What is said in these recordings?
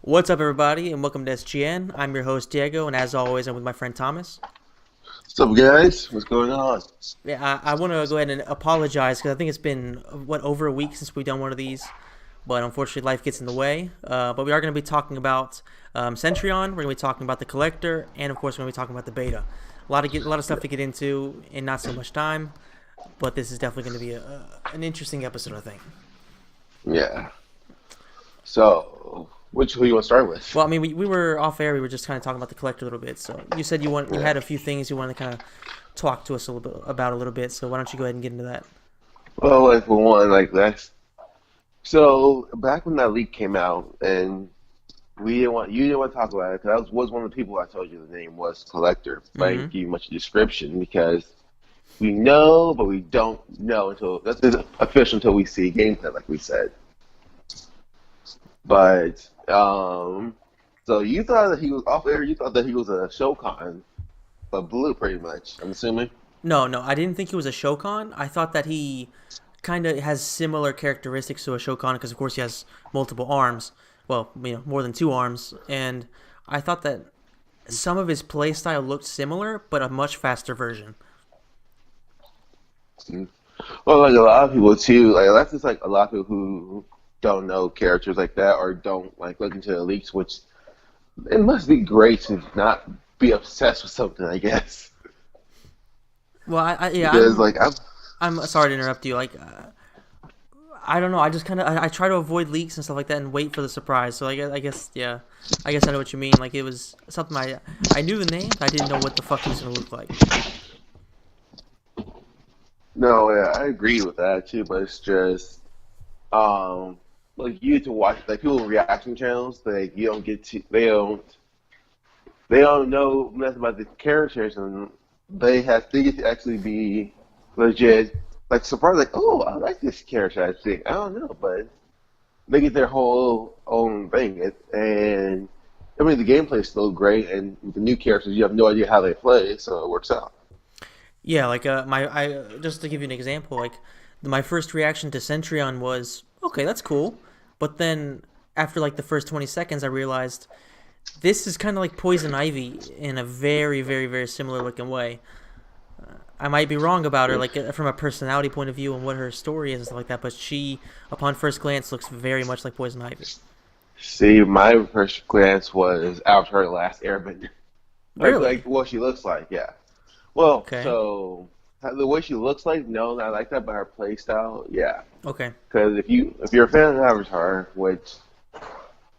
What's up, everybody, and welcome to SGN. I'm your host, Diego, and as always, I'm with my friend Thomas. What's up, guys? What's going on? Yeah, I want to go ahead and apologize because I think it's been, over a week since we've done one of these, but unfortunately, life gets in the way. But we are going to be talking about Cetrion, we're going to be talking about the Collector, and of course, we're going to be talking about the beta. A lot of stuff to get into in not so much time, but this is definitely going to be an interesting episode, I think. Yeah. So, who you want to start with? Well, I mean, we were off air. We were just kind of talking about the Collector a little bit. So you said you Yeah. had a few things you wanted to kind of talk to us a little bit about a little bit. So why don't you go ahead and get into that? Well, like for one, like that. So back when that leak came out, and you didn't want to talk about it because was one of the people I told you the name was Collector, but I Mm-hmm. didn't give you much description because we know, but we don't know until that's official until we see gameplay, like we said. But so you thought that he was off air. You thought that he was a Shokan, but blue, pretty much. I'm assuming. No, I didn't think he was a Shokan. I thought that he kind of has similar characteristics to a Shokan because, of course, he has multiple arms. Well, more than two arms. And I thought that some of his playstyle looked similar, but a much faster version. Well, like a lot of people too, like that's just like a lot of people who don't know characters like that or don't like look into the leaks, which it must be great to not be obsessed with something, I guess. Well, yeah, Because like I'm sorry to interrupt you. Like, I don't know. I just kind of I try to avoid leaks and stuff like that and wait for the surprise. So I guess yeah, I guess I know what you mean. Like it was something I knew the name, but I didn't know what the fuck he was gonna look like. no, yeah, I agree with that too, but it's just um like you to watch like people in reaction channels, like you don't get to they don't know nothing about the characters, and they get to actually be legit, like surprised, like oh I like this character. I think I don't know, but they get their whole own thing, and I mean the gameplay is still great, and with the new characters you have no idea how they play, so it works out. Yeah, like my I just to give you an example, like my first reaction to Centurion was okay, that's cool, but then after like the first 20 seconds, I realized this is kind of like Poison Ivy in a very, very, very similar looking way. I might be wrong about her, like from a personality point of view and what her story is and stuff like that. But she, upon first glance, looks very much like Poison Ivy. See, my first glance was Avatar: The Last Airbender, like Really? what she looks like, yeah. Well, Okay. so the way she looks like, no, not like that, but her play style, yeah. Okay. Because if you're a fan of Avatar, which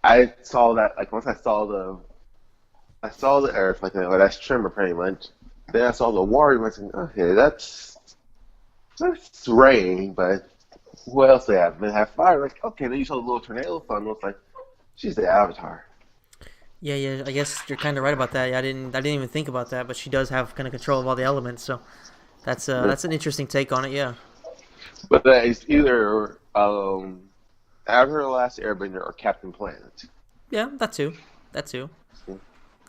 I saw that like once I saw the Earth like that's Trimmer pretty much. Then I saw the water and I was like, okay, that's rain, but what else they have? They have fire. Like okay, then you saw the little tornado fun. It's like she's the Avatar. Yeah, yeah. I guess you're kind of right about that. Yeah, I didn't even think about that. But she does have kind of control of all the elements, so that's an interesting take on it. Yeah. But that is either Avatar: The Last Airbender or Captain Planet. Yeah, that too. That too.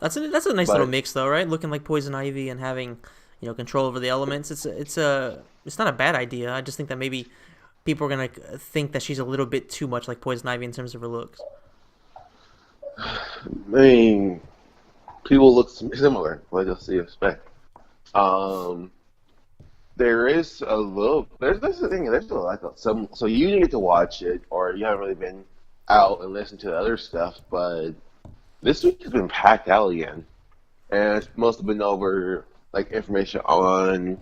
That's a nice little But mix though, right? Looking like Poison Ivy and having, control over the elements. It's not a bad idea. I just think that maybe people are gonna think that she's a little bit too much like Poison Ivy in terms of her looks. I mean, people look similar. What else do you expect? Um, there is a little. There's the thing. There's a, like some. So you didn't get to watch it, or you haven't really been out and listened to the other stuff. But this week has been packed out again, and it's mostly been over like information on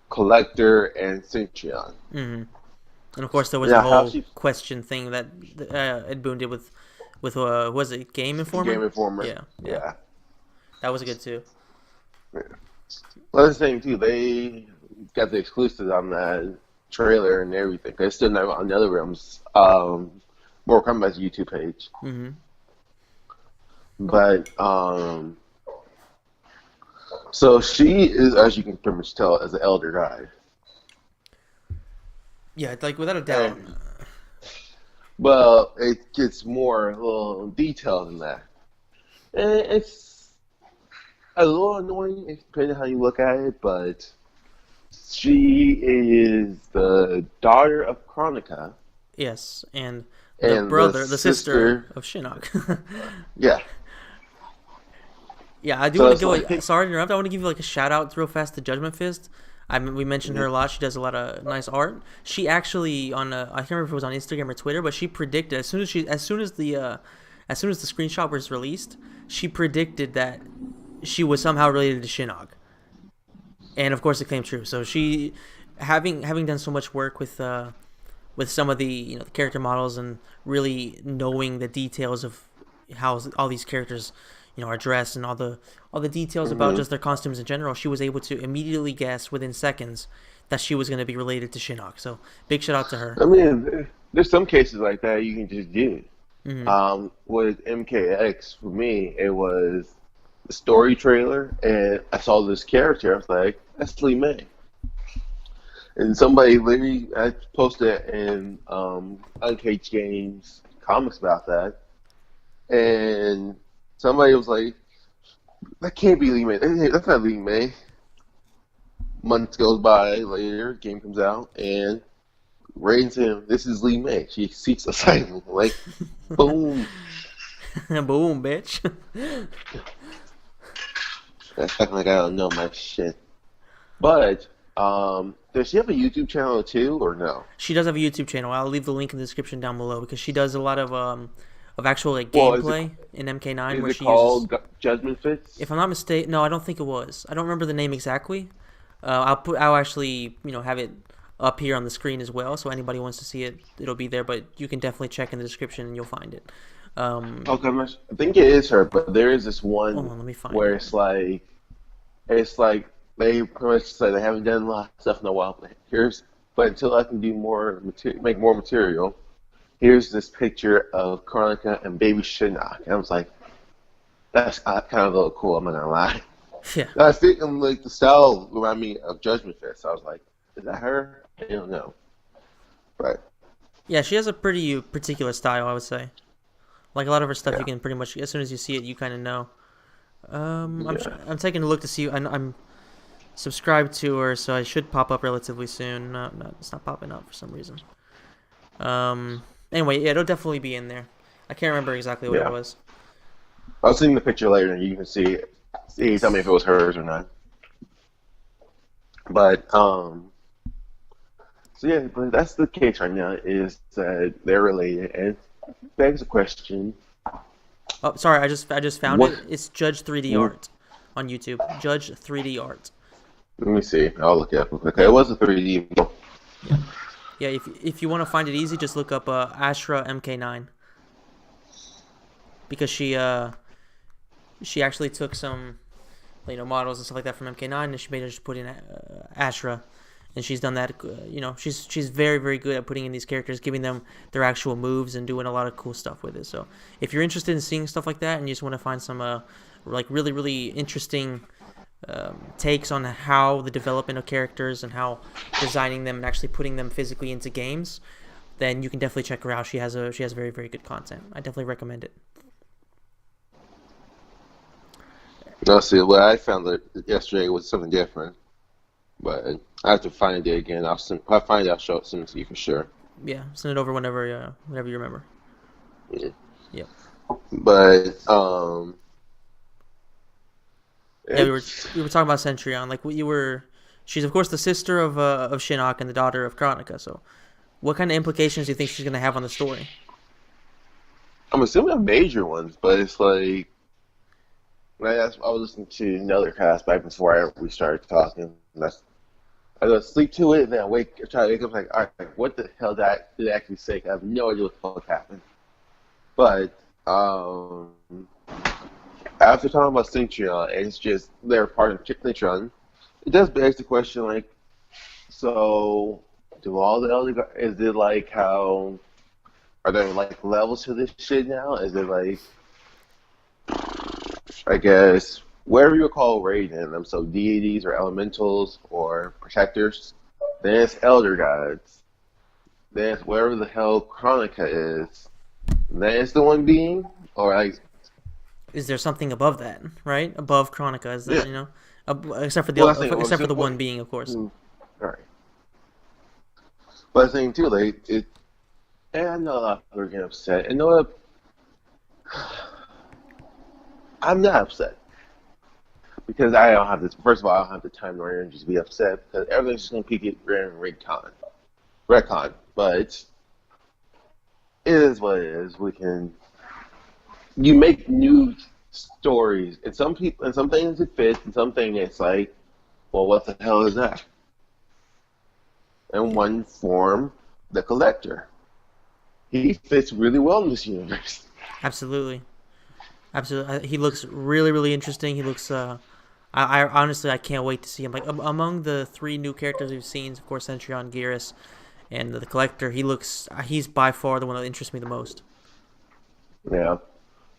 Collector and Cetrion. Hmm. And of course, there was the Now, how whole she question thing that Ed Boon did with was it Game Game Informer? Informer, Yeah, yeah, yeah. that was good too. Well, that's the thing too. They got the exclusives on that trailer and everything. They still not on the other rooms. Mortal Kombat's YouTube page, Hmm. but so she is, as you can pretty much tell, as the elder guide. Yeah, like without a doubt. And well, it gets more a little detailed than that. And it's a little annoying, depending on how you look at it, but she is the daughter of Chronica, Yes, and and the the sister sister. of Shinnok. Yeah. Yeah, I do So want to it's go. like, Sorry to interrupt. I want to give you like a shout out real fast to Judgment Fist. I mean, we mentioned her a lot. She does a lot of nice art. She actually on I can't remember if it was on Instagram or Twitter, but she predicted as soon as the screenshot was released, she predicted that she was somehow related to Shinnok, and of course it came true. So she, having done so much work with some of the the character models and really knowing the details of how all these characters are dressed and all the details about mhm. just their costumes in general, she was able to immediately guess within seconds that she was going to be related to Shinnok. So big shout out to her. I mean, there's some cases like that you can just do. Hmm. With MKX, for me, it was the story trailer, and I saw this character. I was like, that's Lee May. And somebody literally, I posted in Uncaged Games comics about that, and somebody was like, that can't be Lee May. That's not Lee May. Months goes by later, game comes out, and Raiden's him. This is Lee May. She seeks asylum. Like, boom. Boom, bitch. That's acting like I don't know my shit. But does she have a YouTube channel too, or no? She does have a YouTube channel. I'll leave the link in the description down below because she does a lot of actual like Well, gameplay in MK9 is where it she uses. called Judgment Fits? If I'm not mistaken, no, I don't think it was. I don't remember the name exactly. I'll actually have it up here on the screen as well, so anybody wants to see it, it'll be there. But you can definitely check in the description and you'll find it. Okay, I think it is her, but there is this Hold one on, let me find where it. it's like they pretty much say they haven't done a lot of stuff in a while. But until I can do more make more material, here's this picture of Chronica and baby Shinnok. And I was like, that's kind of a little cool. I'm not gonna lie. Yeah, I think like the style remind me of Judgment Fist. So I was like, is that her? I don't know. But yeah, she has a pretty particular style, I would say. Like a lot of her stuff, you yeah, can pretty much as soon as you see it, you kind of know. yeah. I'm taking a look to see. I'm subscribed to her, so I should pop up relatively soon. No, no, it's not popping up for some reason. Anyway, yeah, it'll definitely be in there. I can't remember exactly what it Yeah. was. I'll send you the picture later, and you can see tell me if it was hers or not. But so yeah, but that's the case right now. Is that they're related, and begs the question: Oh, sorry, I just found what? it. It's Judge 3D Art on YouTube. Judge 3D Art. Let me see. I'll look it up. Okay, it was a 3D. Yeah, yeah. If you want to find it easy, just look up Ashra MK9 because she actually took some models and stuff like that from MK9 and she made her just put in Ashra, and she's done that. She's very very good at putting in these characters, giving them their actual moves and doing a lot of cool stuff with it. So if you're interested in seeing stuff like that and you just want to find some like really really interesting takes on how the development of characters and how designing them and actually putting them physically into games, then you can definitely check her out. She has very very good content. I definitely recommend it. No, see, what I found that yesterday was something different, but I have to find it again. I'll find it. I'll show it to you for sure. Yeah, send it over whenever you remember. Yeah. Yep. But Yeah, it's we were talking about Cetrion. Like you were, she's of course the sister of Shinnok and the daughter of Chronica. So, what kind of implications do you think she's gonna have on the story? I'm assuming major ones, but it's like I was listening to another cast back before we started talking. And I go to sleep to it, and then I try to wake up like, all right, what the hell did I actually say? I have no idea what the fuck happened. But after talking about Cetrion, and it's just they're part of Cetrion, it does beg the question like, so do all the other is it like how are there like levels to this shit now? Is it like I guess whatever you call Raiden them, so deities or elementals or protectors, then it's elder gods, then it's whatever the hell Chronica is, then it's the one being, or like Is there something above that, right? Above Chronica, is yeah. that except for Well, I think except for the one being, of course. all right. But I think too, like And I know a lot of people are getting upset. And you know what? I'm not upset because I don't have this. First of all, I don't have the time or energy to be upset because everything's just going to keep getting retcon. But it is what it is. You make new stories, and some people, and some things it fits, and some things it's like, well, what the hell is that? And Yeah, one form, the collector, he fits really well in this universe. absolutely, absolutely. He looks really, really interesting. He looks. I honestly I can't wait to see him. Like among the three new characters we've seen, of course, Cetrion, Geras, and the Collector. He's by far the one that interests me the most. Yeah.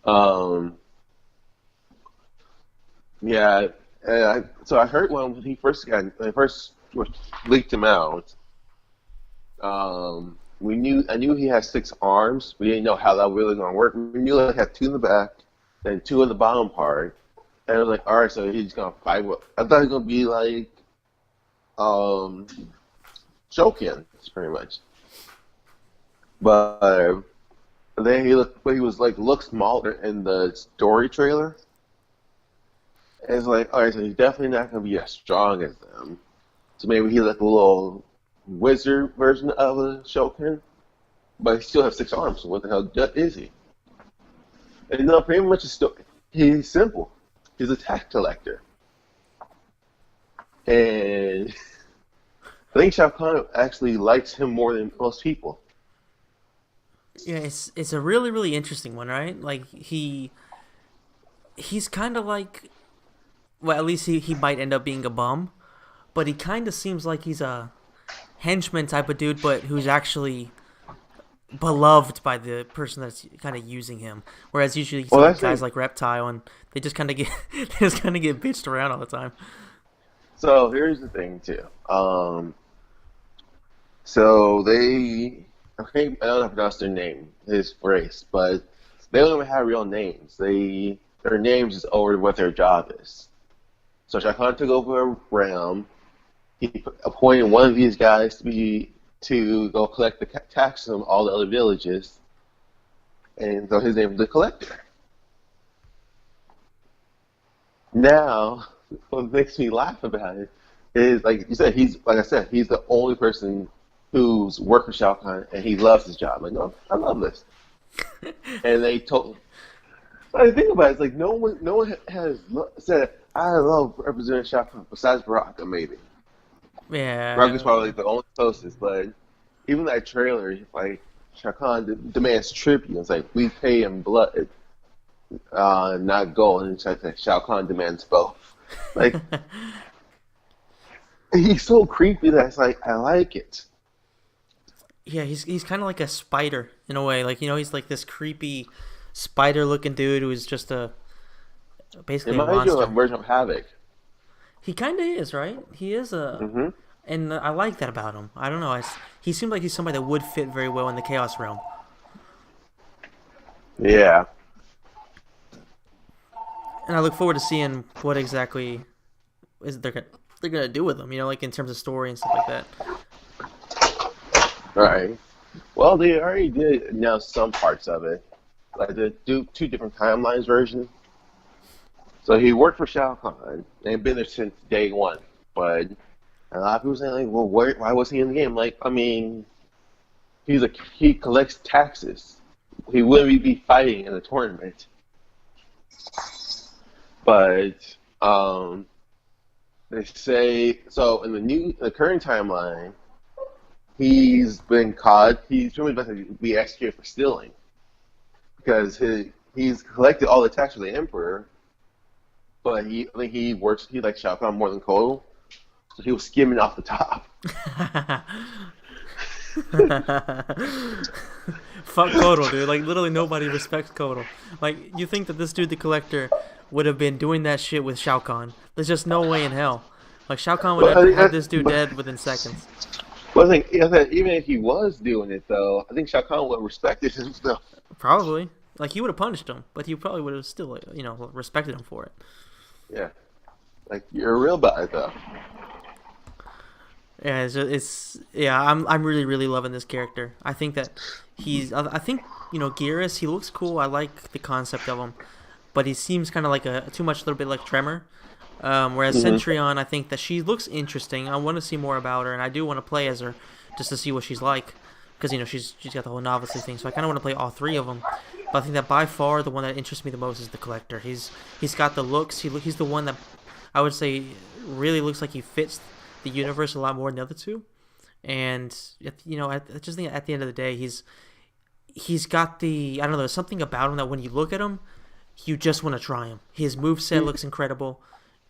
Um, yeah. So I heard when when they first leaked him out, I knew he had 6 arms. We didn't know how that really gonna work. We knew he had two in the back, and two in the bottom part. And I was like, all right, so he's gonna fight. I thought he was gonna be like um, Shokin, pretty much. But but he was like look smaller in the story trailer. And it's like, all right, so he's definitely not gonna be as strong as them. So maybe he's like a little wizard version of a Shokin, but he still has 6 arms. So what the hell is he? And no, pretty much he's simple. He's a tax collector, and I think Shao Kahn actually likes him more than most people. Yeah, it's a really, really interesting one, right? Like he's kind of like, well, at least he might end up being a bum, but he kind of seems like he's a henchman type of dude, but who's actually beloved by the person that's kind of using him. Whereas usually you Well, see that's guys like like Reptile, and they just kind of get they just kind of get bitched around all the time. so. Here's the thing too. So I think I don't know how to pronounce their name, his race, but they don't even have real names. Their names is over what their job is. So Shao Kahn took over a realm. He appointed one of these guys to go collect the taxes from all the other villages, and so his name is the Collector. Now, what makes me laugh about it is, like you said, like I said, he's the only person who's worked for Shao Kahn, and he loves his job. Like, no, I love this. And they told. I think about it, it's like no one has said I love representing Shao Kahn besides Baraka, maybe. Baraka's Yeah, probably like, the only closest, but even that trailer, like Shao Kahn demands tribute. It's like we pay in blood, not gold. And it's like Shao Kahn demands both. Like he's so creepy that it's like I like it. yeah. He's kind of like a spider in a way. Like he's like this creepy spider looking dude who's just It basically a reminds you of a monster. version of Havoc. He kind of is, right? He is a, Hmm. and I like that about him. I don't know. He seems like he's somebody that would fit very well in the Chaos Realm, Yeah. and I look forward to seeing what exactly is they're gonna do with him. Like in terms of story and stuff like that. Right. Well, they already did announce some parts of it. Like they do two different timelines version. So he worked for Shao Kahn and been there since day one. But a lot of people saying like, well, why was he in the game? Like, I mean, he collects taxes. He wouldn't be fighting in a tournament. But they say so in the current timeline, he's been caught. He's really about to be executed for stealing because he's collected all the tax for the emperor, but I think he likes Shao Kahn more than Kodo, so he was skimming off the top. Fuck Kotal, dude. Like literally nobody respects Kotal. Like you think that this dude, the Collector, would have been doing that shit with Shao Kahn? There's just no way in hell. Like Shao Kahn would But have I, had I, this dude but, dead within seconds. but I think even if he was doing it though, I think Shao Kahn would have respected himself. Probably. Like he would have punished him, but he probably would have still, respected him for it. Yeah, like you're real about it though. Yeah, yeah. I'm really really loving this character. I think that I think Geras. He looks cool. I like the concept of him, but he seems kind of like a too much, a little bit like Tremor. Whereas Hmm. Cetrion, I think that she looks interesting. I want to see more about her, and I do want to play as her just to see what she's like, because she's got the whole novelty thing. So I kind of want to play all three of them. But I think that by far the one that interests me the most is the Collector. He's got the looks. He's the one that I would say really looks like he fits the universe a lot more than the other two. And I just think at the end of the day, he's got the, I don't know, there's something about him that when you look at him, you just want to try him. His moveset looks incredible,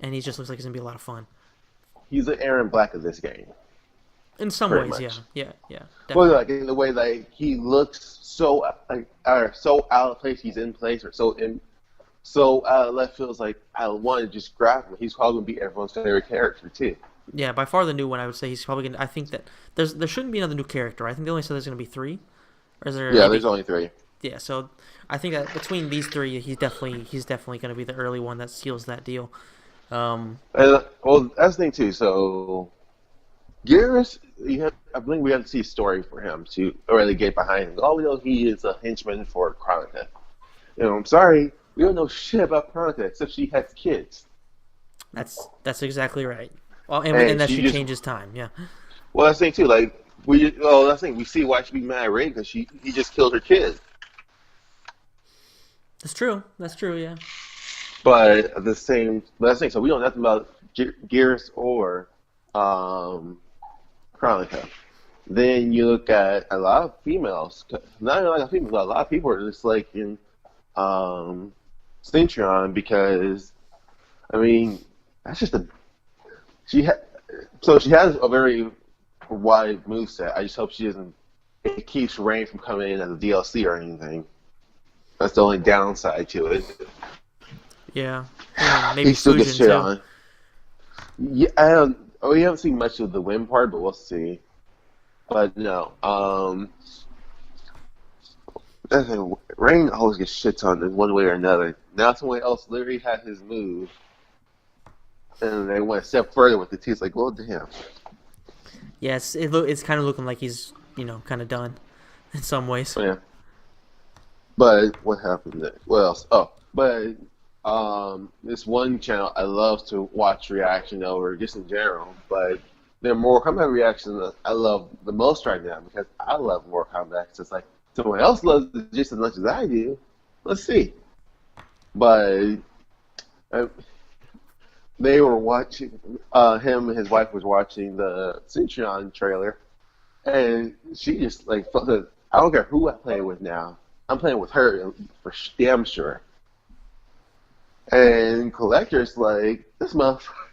and he just looks like he's gonna be a lot of fun. He's the Aaron Black of this game, In some pretty ways, yeah, much. yeah, Well, definitely. like in the way that he looks so like, or so out of place, he's in place, or so out of left feels like I want to just grab him. He's probably gonna be everyone's favorite character too. Yeah, by far the new one, I would say he's probably gonna. I think that there shouldn't be another new character. I think they only said there's gonna be three, or is there Yeah, there's maybe? only three. Yeah, so I think that between these three, he's definitely gonna be the early one that seals that deal. Um, And well, that's the thing too. So Gears, I believe we have to see a story for him to really get behind him. All we know, he is a henchman for Chronica. I'm sorry, we don't know shit about Chronica except she has kids, that's exactly right. Well, and and that she she just changes time. Yeah, well, that's the thing too. Like well, that's the thing. We see why she be mad at Ray because he just killed her kid. that's true. That's true. Yeah. But at the same, but that's the thing. So we don't know nothing about Gears or um, Chronica. Then you look at a lot of females, not only a lot of females, but a lot of people are just like in um, Cetrion because I mean that's just a she ha- so she has a very wide moveset. I just hope she doesn't it keeps Rain from coming in as a DLC or anything. That's the only downside to it. Yeah, and He maybe still gets Fusion shit too. on. Yeah, I don't. Oh, we haven't seen much of the win part, but we'll see. But no, that's the Rain always gets shit on in one way or another. Now someone else literally had his move, and they went a step further with it too. It's like, well, damn. Yes, it's kind of looking like he's kind of done in some ways. Yeah. But what happened there? What else? Oh, but this one channel I love to watch reaction over just in general, but their Mortal Kombat reactions that I love the most right now because I love Mortal Kombat. It's like someone else loves it just as much as I do. Let's see. But uh, they were watching. Him and his wife was watching the Cetrion trailer, and she just like felt that I don't care who I play with now. I'm playing with her for damn sure. And collectors like this motherfucker.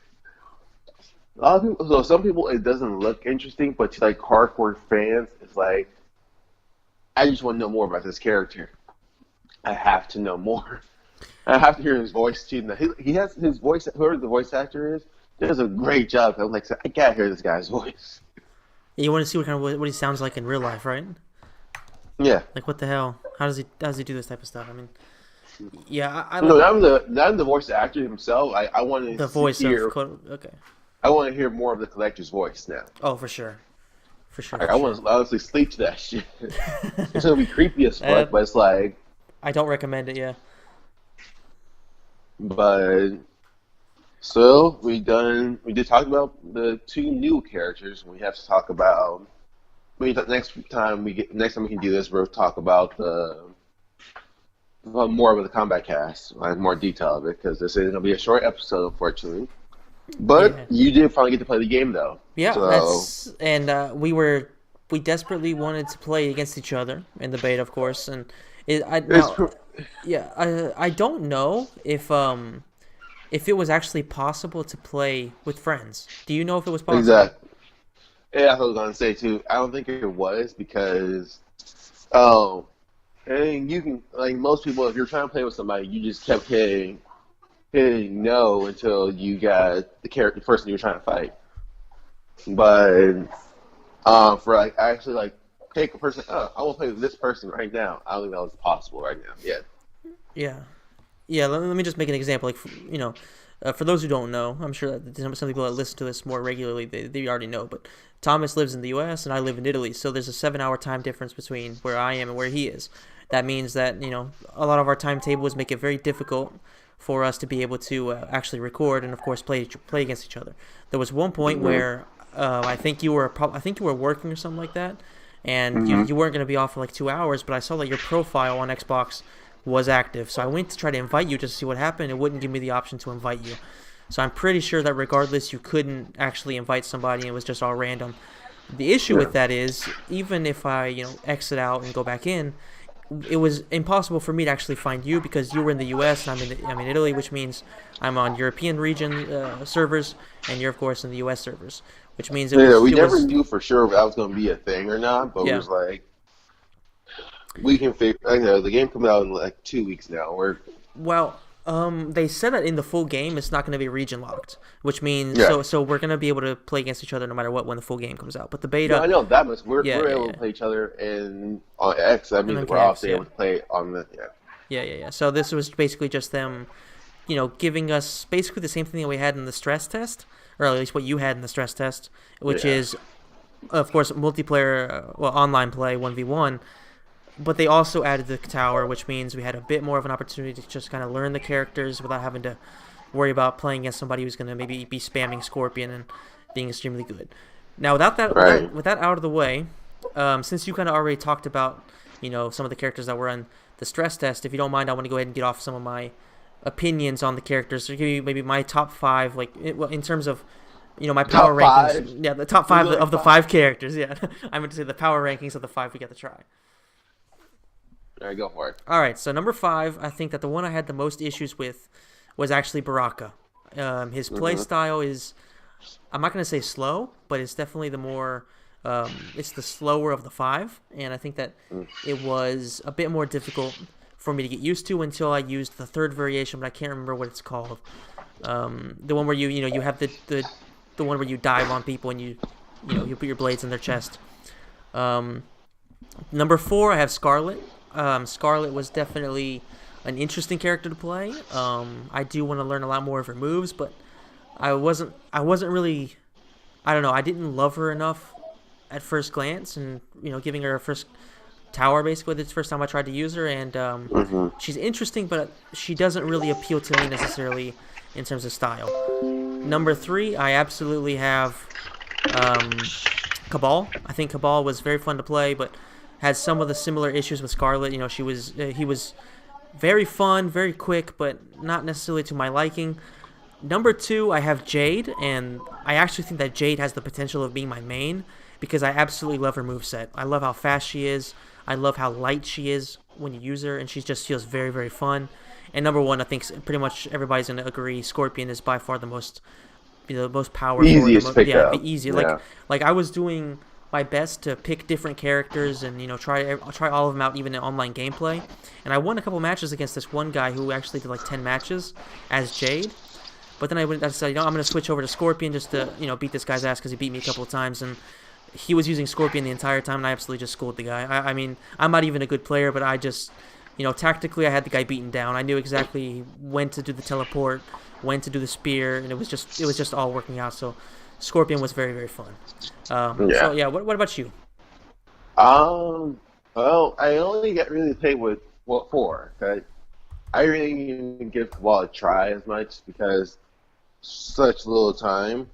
A lot of people, so some people it doesn't look interesting, but to like hardcore fans, it's like I just want to know more about this character. I have to know more. I have to hear his voice too. Now, he has his voice. Whoever the voice actor is, does a great job. I'm like, I gotta hear this guy's voice. You want to see what he sounds like in real life, right? Yeah. Like what the hell? How does he do this type of stuff? I mean, yeah, No, not the voice actor himself. I want the to voice of hear. okay. I want to hear more of the collector's voice now. Oh, for sure, for sure, Like, for I sure. want to honestly sleep to that shit. It's gonna be creepy as uh, fuck, but it's like, I don't recommend it. Yeah, but so we done. We did talk about the two new characters. We have to talk about. Next time we can do this, we'll talk about the more of the combat cast, like more detail of it, because this is gonna be a short episode, unfortunately. But yeah, you did finally get to play the game, though. yeah. So And we desperately wanted to play against each other in the beta, of course. And it's now, yeah, I don't know if it was actually possible to play with friends. Do you know if it was possible? exact. Yeah, that's what I was gonna say too. I don't think it was because, oh, and you can like most people, if you're trying to play with somebody, you just kept hitting no until you got the person you're trying to fight. But for like actually like take a person, oh, I want to play with this person right now. I don't think that was possible right now. Yeah. Yeah. Yeah, let me just make an example. Like, For those who don't know, I'm sure that some people that listen to this more regularly, they already know, but Thomas lives in the U.S. and I live in Italy, so there's a 7-hour time difference between where I am and where he is. That means that, a lot of our timetables make it very difficult for us to be able to actually record and, of course, play against each other. There was one point Hmm. where I think you were working or something like that, and Hmm. you weren't going to be off for like 2 hours, but I saw that your profile on Xbox was active. So I went to try to invite you just to see what happened. It wouldn't give me the option to invite you. So I'm pretty sure that regardless, you couldn't actually invite somebody. It was just all random. The issue Yeah. with that is, even if I, exit out and go back in, it was impossible for me to actually find you because you were in the U.S. and I'm in Italy, which means I'm on European region servers, and you're of course in the U.S. servers, which means Yeah, we it never was knew for sure if that was going to be a thing or not, but it yeah. was like we can figure. I know the game coming out in like 2 weeks now. We're Well, they said that in the full game it's not going to be region locked, which means yeah. so we're going to be able to play against each other no matter what when the full game comes out. But the No, beta, I know that much. We're yeah, we're yeah, able yeah, to play each other in on X. That means we're MMKX, also yeah, able to play on the yeah. yeah, yeah, yeah. So this was basically just them, giving us basically the same thing that we had in the stress test, or at least what you had in the stress test, which Yeah. is of course multiplayer, online play 1v1. But they also added the tower, which means we had a bit more of an opportunity to just kind of learn the characters without having to worry about playing against somebody who's going to maybe be spamming Scorpion and being extremely good. Now, Right. with that out of the way, since you kind of already talked about some of the characters that were on the stress test, if you don't mind, I want to go ahead and get off some of my opinions on the characters. So give you maybe my top five, like well, in terms of my power Top rankings. five. Yeah, the top There's five only of the five. 5 characters. Yeah, I meant to say the power rankings of the 5 we got to try. All right, go for it. All right, so number 5, I think that the one I had the most issues with was actually Baraka. His play Hmm. style is, I'm not going to say slow, but it's definitely the more, it's the slower of the 5, and I think that it was a bit more difficult for me to get used to until I used the third variation, but I can't remember what it's called. The one where you have the one where you dive on people and you put your blades in their chest. Um, Number 4, I have Scarlet. Scarlet was definitely an interesting character to play. I do want to learn a lot more of her moves, but I wasn't really. I don't know. I didn't love her enough at first glance, and giving her a first tower basically the first time I tried to use her, and Hmm. she's interesting, but she doesn't really appeal to me necessarily in terms of style. Number 3, I absolutely have um, Cabal. I think Cabal was very fun to play, but had some of the similar issues with Scarlet. He was very fun, very quick, but not necessarily to my liking. Number 2, I have Jade, and I actually think that Jade has the potential of being my main because I absolutely love her moveset. I love how fast she is. I love how light she is when you use her, and she just feels very, very fun. And number 1, I think pretty much everybody's gonna agree, Scorpion is by far the most the most powerful and the Easiest most the pickup. easier. Yeah. Like I was doing my best to pick different characters and try all of them out even in online gameplay. And I won a couple matches against this one guy who actually did like 10 matches as Jade. But then I decided, I'm going to switch over to Scorpion just to, beat this guy's ass because he beat me a couple of times. And he was using Scorpion the entire time, and I absolutely just schooled the guy. I mean, I'm not even a good player, but I just, tactically I had the guy beaten down. I knew exactly when to do the teleport, when to do the spear, and it was just all working out. So Scorpion was very, very fun. So Yeah. yeah, what about you? Well, I only get really played with what four. Okay? I really didn't give Cabal a try as much because such little time.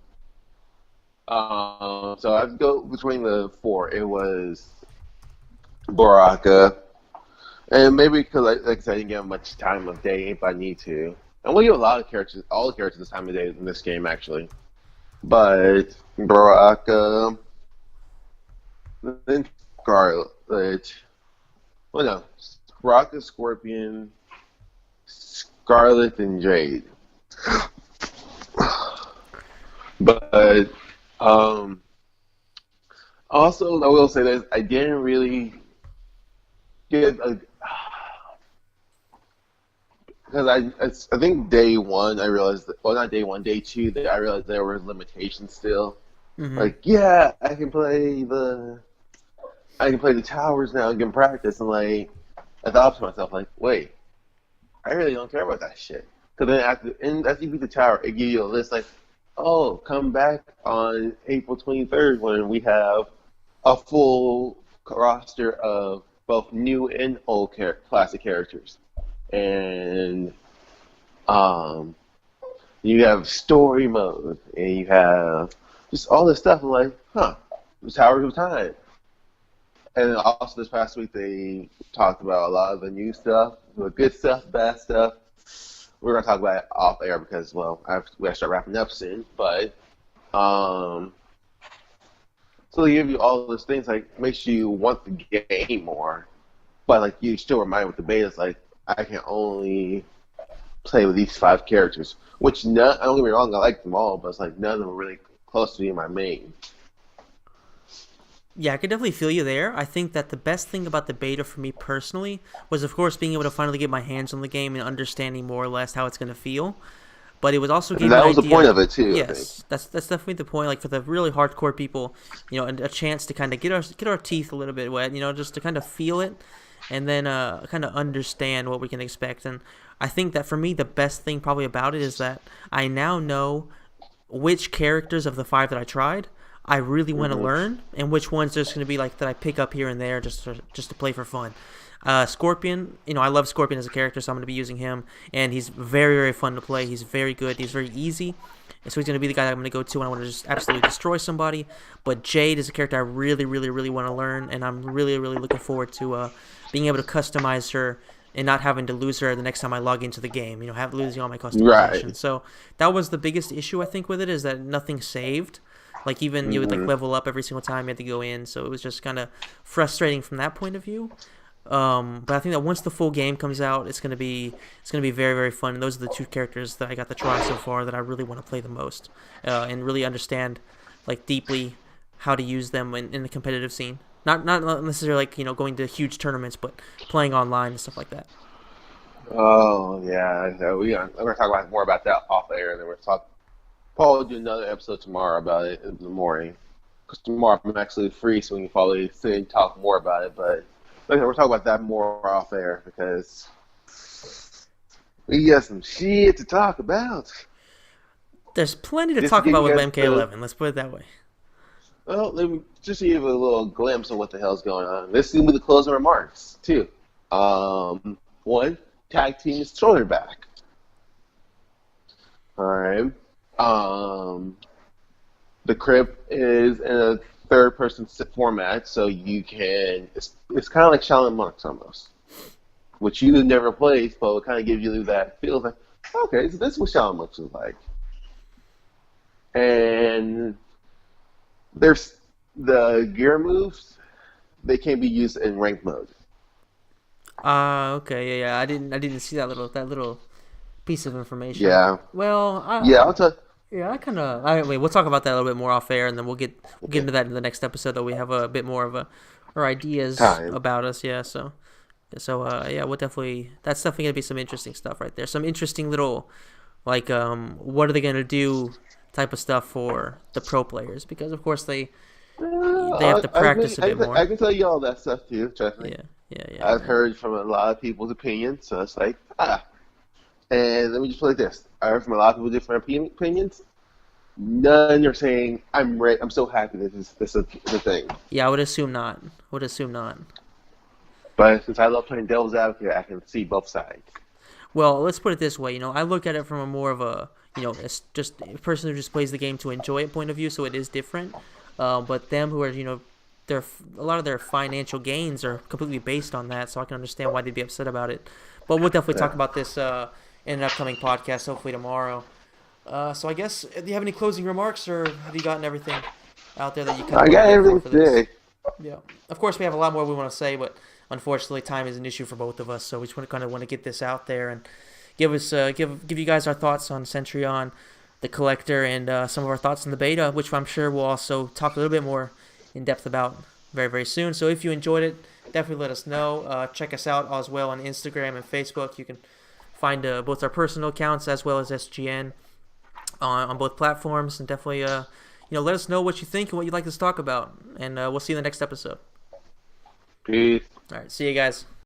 So I'd go between the four. It was Baraka, and maybe because like I said, I didn't give him much time of day if I need to. And we give a lot of characters, all the characters this time of day in this game actually. But Baraka, then Scarlet. Well, no, Baraka, Scorpion, Scarlet, and Jade. But um, also, I will say this: I didn't really get a because I think day one I realized that, well, not day one, day two that I realized there were limitations still. Mm-hmm. Like, yeah, I can play the towers now and can practice, and like I thought to myself like, wait, I really don't care about that shit. Because then at the end, after you beat the tower, it gives you a list like, oh, come back on April 23rd when we have a full roster of both new and old classic characters. And um, you have story mode, and you have just all this stuff. I'm like, huh, the Towers of Time. And also this past week they talked about a lot of the new stuff, the good stuff, bad stuff. We're gonna talk about it off air because, well, we have to start wrapping up soon. But so they give you all those things like makes you want the game more, but like you still remind with the beta, it's like I can only play with these 5 characters, which none. Don't get me wrong, I like them all, but it's like none of them are really close to being my main. Yeah, I could definitely feel you there. I think that the best thing about the beta for me personally was, of course, being able to finally get my hands on the game and understanding more or less how it's going to feel. But it was also gave And me that an was the idea. point of it too, I think. Yes, that's definitely the point. Like for the really hardcore people, a chance to kind of get our teeth a little bit wet. Just to kind of feel it, and then kind of understand what we can expect. And I think that for me, the best thing probably about it is that I now know which characters of the 5 that I tried I really want to learn, and which ones there's going to be like that I pick up here and there just to play for fun. Scorpion, I love Scorpion as a character, so I'm going to be using him, and he's very, very fun to play. He's very good. He's very easy, and so he's going to be the guy that I'm going to go to when I want to just absolutely destroy somebody. But Jade is a character I really, really, really want to learn, and I'm really, really looking forward to being able to customize her and not having to lose her the next time I log into the game. Losing all my customization. Right. So that was the biggest issue I think with it, is that nothing saved. Like even you would like level up every single time you had to go in, so it was just kind of frustrating from that point of view. But I think that once the full game comes out, it's gonna be very, very fun. And those are the 2 characters that I got to try so far that I really want to play the most, and really understand like deeply how to use them in the competitive scene. Not necessarily like going to huge tournaments, but playing online and stuff like that. Oh yeah, we're gonna talk more about that off air, and then we're talk. Paul will do another episode tomorrow about it in the morning. Because tomorrow I'm actually free, so we can probably sit and talk more about it. But we're talking about that more off air because we got some shit to talk about. There's plenty to Just talk give about you with guys MK11. Let's put it that way. Well, let me just give you a little glimpse of what the hell's going on. This is gonna be the closing remarks too. One, tag team is throwing back. All right. The crypt is in a third-person format, so you can. It's kind of like Shaolin Monks almost, which you never played, but it kind of gives you that feel like, okay, so this is what Shaolin Monks is like. And there's the gear moves; they can be used in ranked mode. Okay, yeah. I didn't see that little piece of information. Yeah, Well, yeah. I'll tell. yeah, we'll talk about that a little bit more off air, and then we'll get into that in the next episode. That we have a bit more of our ideas Time. about us. Yeah, yeah, that's definitely gonna be some interesting stuff right there. Some interesting little like what are they gonna do type of stuff for the pro players, because of course they have to practice a bit more. I can tell you all that stuff too. Trust me. Yeah. I've heard from a lot of people's opinions, so it's like And let me just put it like this: I heard from a lot of people different opinions. None are saying I'm ready. I'm so happy that this is a thing. Yeah, I would assume not. But since I love playing devil's advocate, I can see both sides. Well, let's put it this way. I look at it from a more of a it's just a person who just plays the game to enjoy it point of view. So it is different. But them who are a lot of their financial gains are completely based on that. So I can understand why they'd be upset about it. But we'll definitely talk about this in an upcoming podcast, hopefully tomorrow. So I guess, do you have any closing remarks, or have you gotten everything out there that you I got everything today. Yeah. Of course, we have a lot more we want to say, but unfortunately, time is an issue for both of us. So we just want to get this out there and give you guys our thoughts on Cetrion, the Kollector, and some of our thoughts on the beta, which I'm sure we'll also talk a little bit more in depth about very, very soon. So if you enjoyed it, definitely let us know. Check us out as well on Instagram and Facebook. You can find both our personal accounts as well as SGN on both platforms, and definitely let us know what you think and what you'd like us to talk about, and we'll see you in the next episode. Peace. All right, see you guys.